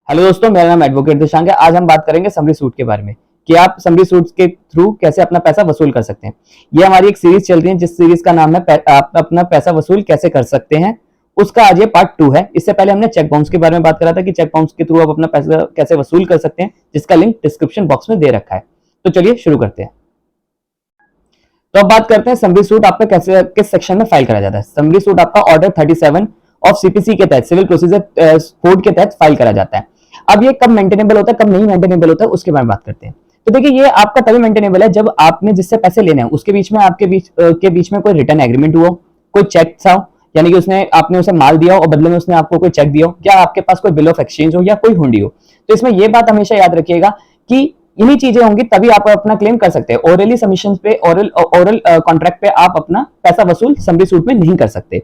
Hello दोस्तों, मेरा नाम एडवोकेट दिशांक है। आज हम बात करेंगे समरी सूट के बारे में कि आप समरी सूट के थ्रू कैसे अपना पैसा वसूल कर सकते हैं। ये हमारी एक सीरीज चल रही है जिस सीरीज का नाम है आप अपना पैसा वसूल कैसे कर सकते हैं। उसका आज ये पार्ट 2 है। इससे पहले हमने चेक बाउंस के बारे में बात करा था कि चेक बाउंस के थ्रू आप अपना पैसा कैसे वसूल कर सकते हैं, जिसका लिंक डिस्क्रिप्शन बॉक्स में दे रखा है। तो चलिए शुरू करते हैं। तो अब बात करते हैं समरी सूट आपका कैसे किस सेक्शन में फाइल करा जाता है। समरी सूट आपका ऑर्डर 37 ऑफ सीपीसी के तहत सिविल प्रोसीजर कोड के तहत फाइल करा जाता है। अब ये कब मेंटेनेबल होता है, कब नहीं मेंटेनेबल होता है, उसके बारे में बात करते हैं। तो देखिए, ये आपका तभी मेंटेनेबल है जब आपने जिससे पैसे लेने हैं उसके बीच में आपके बीच में कोई रिटर्न एग्रीमेंट हुआ, कोई चेक था, यानी कि उसने आपने उसे माल दिया और बदले में उसने आपको कोई चेक दिया, या आपके पास कोई बिल ऑफ एक्सचेंज हो या कोई हुंडी हो। तो इसमें ये बात हमेशा याद रखिएगा कि इन्हीं चीजें होंगी तभी आप अपना क्लेम कर सकते हैं। ओरली सबमिशन पे, ओरल कॉन्ट्रैक्ट पे आप अपना पैसा वसूल समरी सूट में नहीं कर सकते।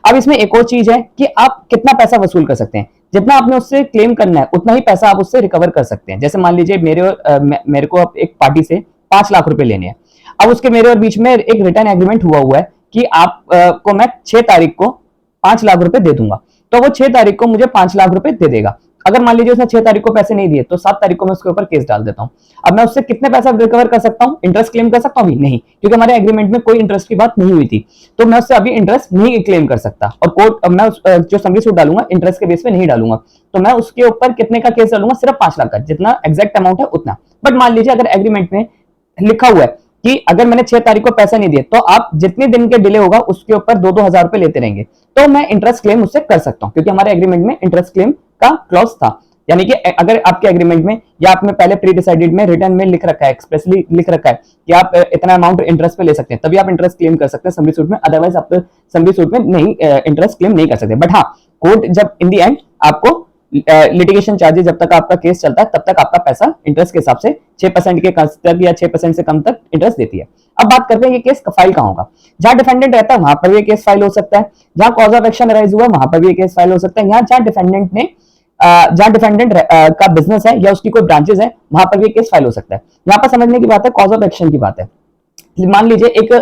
अब इसमें एक और चीज है कि आप कितना पैसा वसूल कर सकते हैं। जितना आपने उससे क्लेम करना है उतना ही पैसा आप उससे रिकवर कर सकते हैं। जैसे मान लीजिए मेरे को अब एक पार्टी से 5 लाख रुपए लेने हैं। अब उसके मेरे और बीच में एक रिटर्न एग्रीमेंट हुआ है कि आप को मैं 6 तारीख को 5 लाख रुपए दे दूंगा, तो वो 6 तारीख को मुझे 5 लाख रुपए दे देगा। अगर मान लीजिए उसने 6 तारीख को पैसे नहीं दिए तो 7 तारीख को मैं उसके ऊपर केस डाल देता हूं। अब मैं उससे कितने पैसा रिकवर कर सकता हूं? इंटरेस्ट क्लेम कर सकता हूं? नहीं, क्योंकि हमारे एग्रीमेंट में कोई इंटरेस्ट की बात नहीं हुई थी, तो मैं उससे अभी इंटरेस्ट नहीं क्लेम कर सकता। और कोर्ट मैं जो समरी सूट डालूंगा इंटरेस्ट के बेस पे नहीं डालूंगा, तो मैं उसके ऊपर कितने का केस डालूंगा? सिर्फ 5 लाख का, जितना एग्जैक्ट अमाउंट है उतना। बट मान लीजिए अगर एग्रीमेंट में लिखा हुआ है कि अगर मैंने 6 तारीख को पैसा नहीं दिया तो आप जितने दिन के डिले होगा उसके ऊपर 2-2 हजार रुपए लेते रहेंगे, तो मैं इंटरेस्ट क्लेम उससे कर सकता हूं, क्योंकि हमारे एग्रीमेंट में इंटरेस्ट क्लेम का क्लॉज था। यानी कि अगर आपके एग्रीमेंट में या आपने पहले प्री डिसाइडेड में रिटर्न में लिख रखा है, एक्सप्रेसली लिख रखा है कि आप इतना अमाउंट इंटरेस्ट पे ले सकते हैं, तभी आप इंटरेस्ट क्लेम कर सकते हैं समरी सूट में। अदरवाइज आप समरी सूट में नहीं इंटरेस्ट क्लेम नहीं कर सकते। बट हाँ, कोर्ट जब इन दी एंड आपको लिटिगेशन चार्जेस जब तक आपका केस चलता है तब तक आपका पैसा इंटरेस्ट के हिसाब से 6% के तक या 6% से कम तक इंटरेस्ट देती है। अब बात करते हैं ये केस फाइल कहां होगा। जहां डिफेंडेंट रहता है वहां पर भी केस फाइल हो सकता है, जहां कॉज ऑफ एक्शन अराइज हुआ वहां पर भी केस फाइल हो सकता है, जहां डिफेंडेंट का बिजनेस है या उसकी कोई ब्रांचेस है वहां पर भी केस फाइल हो सकता है। यहाँ पर समझने की बात है, कॉज ऑफ एक्शन की बात है। मान लीजिए एक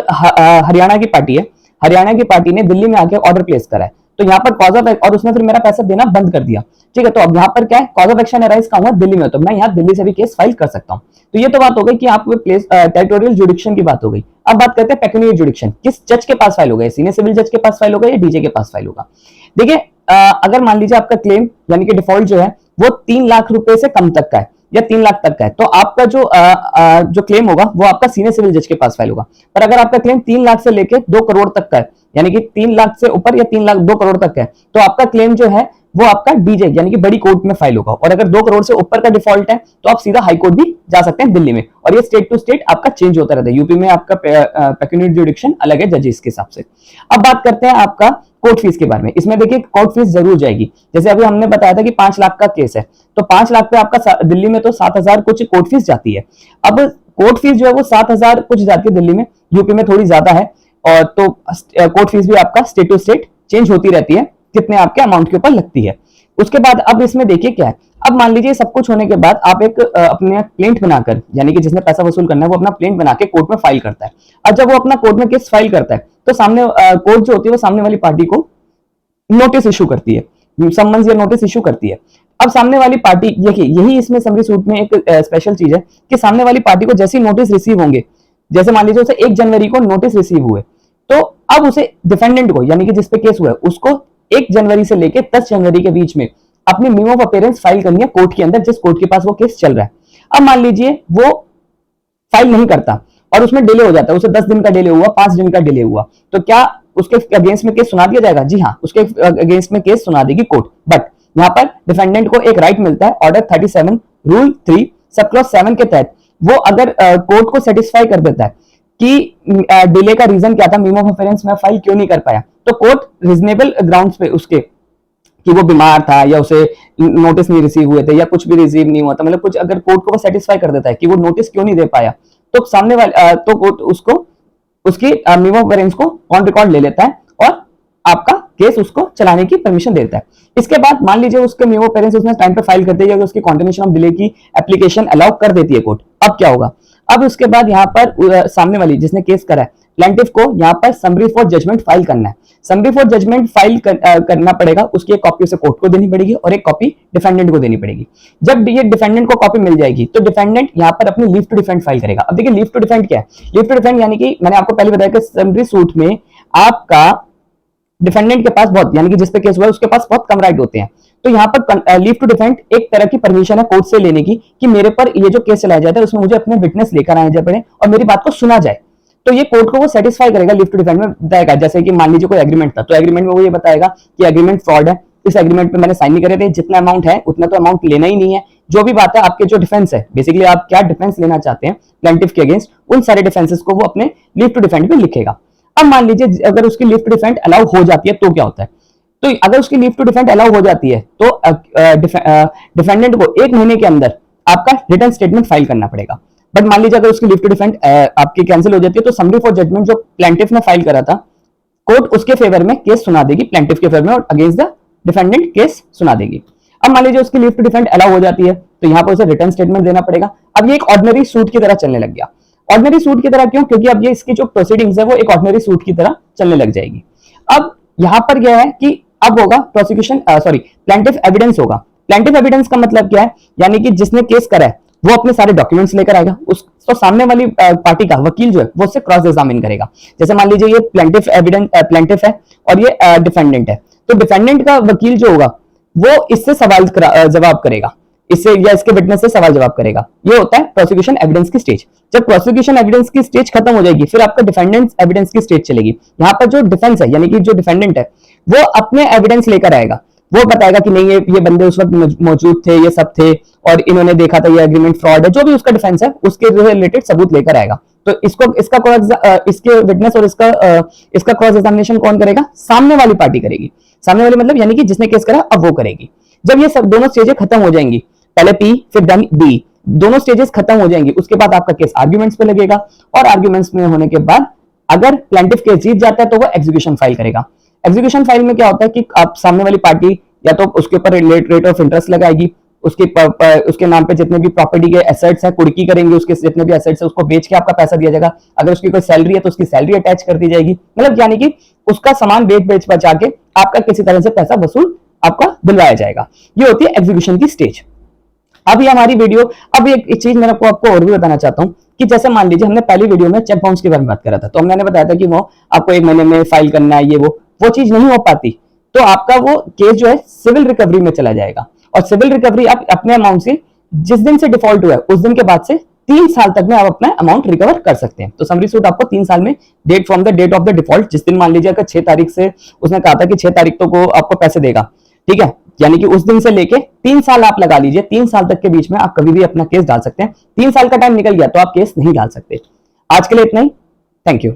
हरियाणा की पार्टी है, हरियाणा की पार्टी ने दिल्ली में आके ऑर्डर प्लेस करा है, तो यहाँ पर कॉज ऑफ और उसने फिर मेरा पैसा देना बंद कर दिया। ठीक है, तो अब यहाँ पर क्या है, कॉज ऑफ एक्शन अराइज कहां हुआ? दिल्ली में, तो मैं यहाँ दिल्ली से भी केस फाइल कर सकता हूँ। तो ये तो बात हो गई कि आप प्लेस टेरिटोरियल जुडिक्शन की बात हो गई। अब बात करते हैं पेक्यूनियरी जुडिक्शन। किस जज के पास फाइल होगा? सीनियर सिविल जज के पास फाइल होगा या डीजे के पास फाइल होगा? देखिए, अगर मान लीजिए आपका क्लेम यानी कि डिफॉल्ट जो है वो 3 लाख रुपए से कम तक का है या 3 लाख तक का है, तो आपका जो क्लेम होगा वो आपका सीनियर सिविल जज के पास फाइल होगा। पर अगर आपका क्लेम 3 लाख से लेके 2 करोड़ तक का है, यानी कि 3 लाख से ऊपर या 3 लाख 2 करोड़ तक का है, तो आपका क्लेम जो है वो आपका डीजे यानी कि बड़ी कोर्ट में फाइल होगा। और अगर 2 करोड़ से ऊपर का डिफॉल्ट है तो आप सीधा हाई कोर्ट भी जा सकते हैं दिल्ली में। और ये स्टेट टू स्टेट आपका चेंज होता रहता है। यूपी में आपका पेक्यूनियरी जुडिक्शन अलग है जजेस के हिसाब से। अब बात करते हैं आपका कोर्ट फीस के बारे में। इसमें देखिए कोर्ट फीस जरूर जाएगी। जैसे अभी हमने बताया था कि 5 लाख का केस है, तो 5 लाख पे आपका दिल्ली में तो 7,000 कुछ कोर्ट फीस जाती है। अब कोर्ट फीस जो है वो 7,000 कुछ जाती है दिल्ली में, यूपी में थोड़ी ज्यादा है। और तो कोर्ट फीस भी आपका स्टेट टू स्टेट चेंज होती रहती है, कितने आपके अमाउंट के ऊपर लगती है। उसके बाद अब इसमें देखिए क्या है। अब मान लीजिए सब कुछ होने के बाद आप एक अपने प्लेंट बनाकर, यानी कि जिसने पैसा वसूल करना है वो अपना प्लेंट बना के कोर्ट में फाइल करता है। और जब वो अपना कोर्ट में केस फाइल करता है तो सामने कोर्ट जो होती है वो सामने वाली पार्टी को नोटिस इशू करती है, समन्स या नोटिस इशू करती है। अब सामने वाली पार्टी, यही इसमें समरी सूट में एक स्पेशल चीज है कि सामने वाली पार्टी को जैसे नोटिस रिसीव होंगे, जैसे मान लीजिए उसे 1 जनवरी को नोटिस रिसीव हुए, तो अब उसे डिफेंडेंट को यानी कि जिसपे केस हुआ है उसको 1 जनवरी से लेकर 10 जनवरी के बीच में अपनी मीम ऑफ अपीयरेंस फाइल करनी है कोर्ट के अंदर, जिस कोर्ट के पास वो केस चल रहा है। अब मान लीजिए वो फाइल नहीं करता और उसमें डिले हो जाता है, उसे 10 दिन का डिले हुआ, 5 दिन का डिले हुआ, तो क्या उसके अगेंस्ट में केस सुना दिया जाएगा? जी हाँ, उसके अगेंस्ट में केस सुना देगी कोर्ट। बट यहाँ पर डिफेंडेंट को एक राइट मिलता है ऑर्डर 37 रूल 3 सब क्लॉज 7 के तहत। वो अगर कोर्ट को सेटिस्फाई कर देता है कि डिले का रीजन क्या था, मीम ऑफ अपीयरेंस में फाइल क्यों नहीं कर पाया, तो कोर्ट रीजनेबल ग्राउंड्स पे उसके कि वो बीमार था या उसे नोटिस नहीं रिसीव हुए थे या कुछ भी रिसीव नहीं हुआ था, मतलब कुछ अगर कोर्ट को सेटिस्फाई कर देता है कि वो नोटिस क्यों नहीं दे पाया, तो सामने वाले तो कोर्ट उसको उसकी मीम ऑफ अपीयरेंस को ऑन रिकॉर्ड ले लेता है और आपका केस उसको चलाने की परमिशन देता है। इसके बाद मान लीजिए उसके मीम ऑफ अपीयरेंस उसने टाइम पे फाइल कर दिया या उसकी कंटिन्यूएशन ऑफ डिले की एप्लीकेशन अलाउ कर देती है कोर्ट। अब क्या होगा? अब उसके बाद यहाँ पर सामने वाली जिसने केस करा है प्लेंटिफ को यहाँ पर समरी फॉर जजमेंट फाइल करना है। समरी फॉर जजमेंट फाइल करना पड़ेगा, उसकी एक कॉपी उसे कोर्ट को देनी पड़ेगी और एक कॉपी डिफेंडेंट को देनी पड़ेगी। जब ये डिफेंडेंट को कॉपी मिल जाएगी तो डिफेंडेंट यहाँ पर अपनी लीव टू डिफेंड फाइल करेगा। अब देखिए लीव टू डिफेंड क्या है? लीव टू डिफेंड यानी कि मैंने आपको पहले बताया कि समरी सूट में आपका डिफेंडेंट के पास बहुत, यानी कि जिस पे केस हुआ है उसके पास बहुत कम राइट होते हैं। तो यहाँ पर लीव टू डिफेंड एक तरह की परमिशन है कोर्ट से लेने की कि मेरे पर ये जो केस चलाया जाता है उसमें मुझे अपने विटनेस लेकर आए जाए पड़े और मेरी बात को सुना जाए। तो ये कोर्ट को वो सेटिस्फाई करेगा, लीव टू डिफेंड में बताएगा। जैसे कि मान लीजिए कोई एग्रीमेंट था, तो एग्रीमेंट में वो ये बताएगा कि एग्रीमेंट फ्रॉड है, इस एग्रीमेंट पे मैंने साइन नहीं करे थे, जितना अमाउंट है उतना तो अमाउंट लेना ही नहीं है। जो भी बात है आपके जो डिफेंस है, बेसिकली आप क्या डिफेंस लेना चाहते हैं प्लेंटिफ के अगेंस्ट, उन सारे डिफेंसेस को वो अपने लीव टू डिफेंड में लिखेगा। अब मान लीजिए अगर उसकी लीव टू डिफेंड अलाउ हो जाती है तो क्या होता है? तो अगर उसकी लीव टू डिफेंड अलाउ हो जाती है तो डिफेंडेंट को 1 महीने के अंदर आपका रिटर्न स्टेटमेंट फाइल करना पड़ेगा। बट मान लीजिए अगर उसकी लीव टू डिफेंड आपकी कैंसिल हो जाती है तो समरी फॉर जजमेंट जो प्लेंटिफ ने फाइल करा था, कोर्ट उसके फेवर में केस सुना देगी, प्लेंटिफ के फेवर में, और अगेंस्ट द डिफेंडेंट केस सुना देगी। अब मान लीजिए उसकी लीव टू डिफेंड अलाउ हो जाती है तो यहाँ पर उसे रिटर्न स्टेटमेंट देना पड़ेगा। अब ये एक ऑर्डिनरी सूट की तरह चलने लग गया। ऑर्डिनरी सूट की तरह क्यों? क्योंकि अब ये इसकी जो प्रोसीडिंग्स है वो एक ऑर्डिनरी सूट की तरह चलने लग जाएगी। अब यहाँ पर क्या है कि अब होगा प्रोसिक्यूशन प्लेंटिफ एविडेंस होगा। प्लेंटिफ एविडेंस का मतलब क्या है? यानी कि जिसने केस करा है वो अपने सारे डॉक्यूमेंट्स लेकर आएगा, उसको सामने वाली पार्टी का वकील जो है वो उससे क्रॉस एग्जामिन करेगा। जैसे मान लीजिए ये प्लेंटिफ है और ये डिफेंडेंट है, तो डिफेंडेंट का वकील जो होगा वो इससे सवाल जवाब करेगा, इससे या इसके विटनेस से सवाल जवाब करेगा। ये होता है प्रोसिक्यूशन एविडेंस की स्टेज। जब प्रोसिक्यूशन एविडेंस की स्टेज खत्म हो जाएगी फिर आपका डिफेंडेंट एविडेंस की स्टेज चलेगी। यहाँ पर जो डिफेंस है यानी कि जो डिफेंडेंट है वो अपने एविडेंस लेकर आएगा, वो बताएगा कि नहीं ये बंदे उस वक्त मौजूद थे, ये सब थे और इन्होंने देखा था ये एग्रीमेंट फ्रॉड है। जो भी उसका डिफेंस है उसके रिलेटेड सबूत लेकर आएगा। तो इसके विटनेस और इसका क्रॉस एग्जामिनेशन कौन करेगा? सामने वाली पार्टी करेगी। सामने वाली मतलब यानी कि जिसने केस करा अब वो करेगी। जब ये सब दोनों स्टेजेस खत्म हो जाएंगी, पहले पी फिर देन डी, दोनों स्टेजेस खत्म हो जाएंगी, उसके बाद आपका केस आर्ग्यूमेंट्स पे लगेगा और आर्ग्यूमेंट्स में होने के बाद अगर प्लेंटिफ केस जीत जाता है तो वो एग्जीक्यूशन फाइल करेगा। एग्जीक्यूशन फाइल में क्या होता है कि आप सामने वाली पार्टी या तो उसके ऊपर रेट ऑफ इंटरेस्ट लगाएगी, उसके नाम पे जितने भी प्रॉपर्टी के एसेट्स है कुर्की करेंगे, उसके जितने भी एसेट्स है उसको बेच के आपका पैसा दिया जाएगा। अगर उसकी कोई सैलरी है तो उसकी सैलरी अटैच कर दी जाएगी, मतलब यानी कि उसका सामान बेच बचा के आपका किसी तरह से पैसा वसूल आपका दिलवाया जाएगा। ये होती है एग्जीक्यूशन की स्टेज। अब ये हमारी वीडियो, अब एक चीज मैं आपको और भी बताना चाहता हूँ कि जैसे मान लीजिए हमने पहली वीडियो में चेक बाउंस के बारे में बात करा था, तो हमने बताया था कि वो आपको 1 महीने में फाइल करना है, ये वो चीज नहीं हो पाती तो आपका वो केस जो है सिविल रिकवरी में चला जाएगा। और सिविल रिकवरी आप अपने अमाउंट से जिस दिन से डिफॉल्ट हुआ है उस दिन के बाद से 3 साल तक में आप अपना अमाउंट रिकवर कर सकते हैं। तो समरी सूट आपको 3 साल में date from the date of the default, जिस दिन मान लीजिए अगर 6 तारीख से उसने कहा था कि 6 तारीख को आपको पैसे देगा, ठीक है, यानी कि उस दिन से लेके 3 साल आप लगा लीजिए, 3 साल तक के बीच में आप कभी भी अपना केस डाल सकते हैं। 3 साल का टाइम निकल गया तो आप केस नहीं डाल सकते। आज के लिए इतना ही, थैंक यू।